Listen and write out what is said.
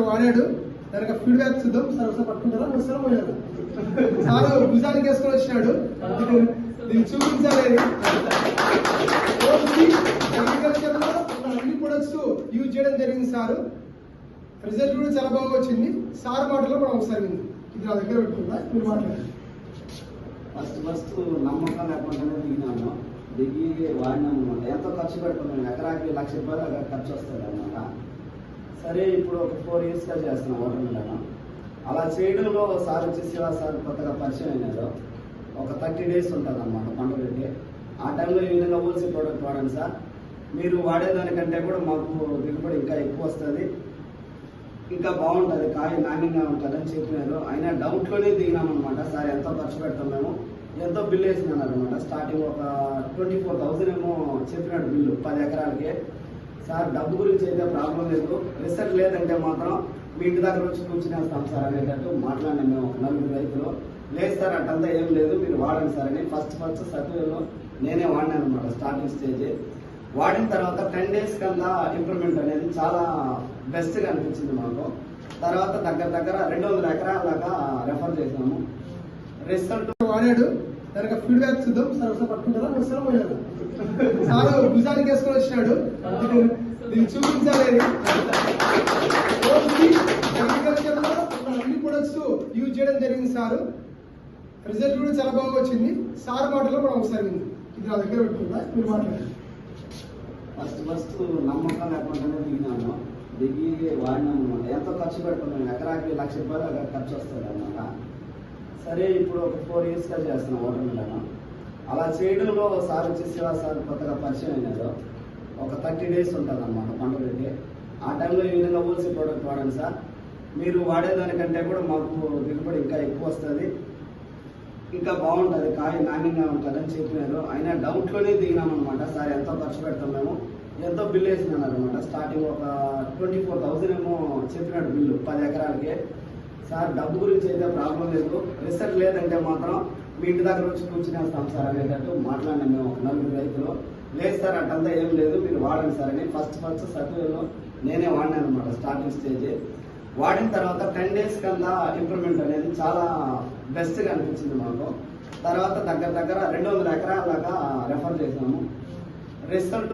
వాడాడు దానికి ఫీడ్బ్యాక్ చూద్దాం. సార్ ఒకసారి పట్టుకుంటారా వస్తారా పోయారు సార్ భుజానికి వేసుకొని వచ్చినాడు దీన్ని చూపించాలి. అగ్రికల్చర్ లో అన్ని ప్రొడక్ట్స్ యూజ్ చేయడం జరిగింది సార్. రిజల్ట్ కూడా చాలా బాగా వచ్చింది. సార్ మాటలో మనం ఒకసారి ఇది నా దగ్గర పెట్టుకుందా మీరు మాట్లాడారు. ఫస్ట్ నమ్మకం లేకుండానే దిగినాము. దిగి వాడినాము అనమాట. ఎంతో ఖర్చు పెట్టుకున్నాము. ఎకరాకి ₹1,00,000 అక్కడ ఖర్చు వస్తుంది అనమాట. సరే ఇప్పుడు ఒక 4 yearsగా చేస్తున్నాం వాటర్ మిలన్. అలా చేయడంలో సార్ వచ్చేసి సార్ కొత్తగా పరిచయం అయినారు. ఒక 30 days ఉంటుంది అనమాట పంట పెట్టి. ఆ టైంలో ఈ విధంగా హోల్సేల్ ప్రోడక్ట్ వాడండి సార్, మీరు వాడేదానికంటే కూడా మాకు దిగుబడి ఇంకా ఎక్కువ వస్తుంది, ఇంకా బాగుంటుంది, కాయ నాణ్యంగా ఉంటుందని చెప్పినారు. అయినా డౌట్లోనే దిగినామన్నమాట. సార్ ఎంతో ఖర్చు పెడతాం మేము, ఎంతో బిల్లు వేసినారు అనమాట. స్టార్టింగ్ ఒక 24,000 ఏమో చెప్పినాడు బిల్లు 10 ఎకరాలకి. సార్ డబ్బు గురించి అయితే ప్రాబ్లం లేదు, రిసల్ట్ లేదంటే మాత్రం మీ ఇంటి దగ్గర వచ్చి కూర్చునేస్తాం సార్ అనేటట్టు మాట్లాడినాం మేము 4 రైతులు. లేదు సార్ అట్టంతా ఏం లేదు, మీరు వాడండి సార్ అని ఫస్ట్ సర్టిఫికేట్లో నేనే వాడినాను అనమాట. స్టార్టింగ్ స్టేజ్ వాడిన తర్వాత 10 days కన్నా ఇంప్రూవ్మెంట్ అనేది చాలా బెస్ట్గా అనిపించింది మాకు. తర్వాత దగ్గర 200 ఎకరాల దాకా రెఫర్ చేసాము. రిజల్ట్ వాడాడు దానికి ఫీడ్బ్యాక్ చూద్దాం. సార్ ఒకసారి పట్టుకుంటారా వస్తారా పోయారు సార్ భుజానికి వేసుకొని వచ్చినాడు దీన్ని చూపించాలి. అగ్రికల్చర్ లో అన్ని ప్రొడక్ట్స్ యూజ్ చేయడం జరిగింది సార్. రిజల్ట్ కూడా చాలా బాగా వచ్చింది. సార్ మాటలో మనం ఒకసారి ఇది నా దగ్గర పెట్టుకుందా మీరు మాట్లాడారు. ఫస్ట్ నమ్మకం లేకుండానే దిగినాము. దిగి వాడినాము అనమాట. ఎంతో ఖర్చు పెట్టుకున్నాము. ఎకరాకి ₹1,00,000 అక్కడ ఖర్చు వస్తుంది అనమాట. సరే ఇప్పుడు ఒక 4 yearsగా చేస్తున్నాం వాటర్ మిలన్. అలా చేయడంలో సార్ వచ్చేసి సార్ కొత్తగా పరిచయం అయినారు. ఒక 30 days ఉంటుంది అనమాట పంట పెట్టి. ఆ టైంలో ఈ విధంగా హోల్సేల్ ప్రోడక్ట్ వాడండి సార్, మీరు వాడేదానికంటే కూడా మాకు దిగుబడి ఇంకా ఎక్కువ వస్తుంది, ఇంకా బాగుంటుంది, కాయ నాణ్యంగా ఉంటుందని చెప్పినారు. అయినా డౌట్లోనే దిగినామన్నమాట. సార్ ఎంతో ఖర్చు పెడతాం మేము, ఎంతో బిల్లు వేసినారు అనమాట. స్టార్టింగ్ ఒక 24,000 ఏమో చెప్పినాడు బిల్లు 10 ఎకరాలకి. సార్ డబ్బు గురించి అయితే ప్రాబ్లం లేదు, రిసల్ట్ లేదంటే మాత్రం మీ ఇంటి దగ్గర వచ్చి కూర్చునేస్తాం సార్ అనేటట్టు మాట్లాడినాం మేము 4 రైతులు. లేదు సార్ అట్టంతా ఏం లేదు, మీరు వాడండి సార్ అని ఫస్ట్ సర్టిఫికేట్లో నేనే వాడినాను అనమాట. స్టార్టింగ్ స్టేజ్ వాడిన తర్వాత 10 days కన్నా ఇంప్రూవ్మెంట్ అనేది చాలా బెస్ట్గా అనిపించింది మాకు. తర్వాత దగ్గర 200 ఎకరాల దాకా రెఫర్ చేసాము. రిజల్ట్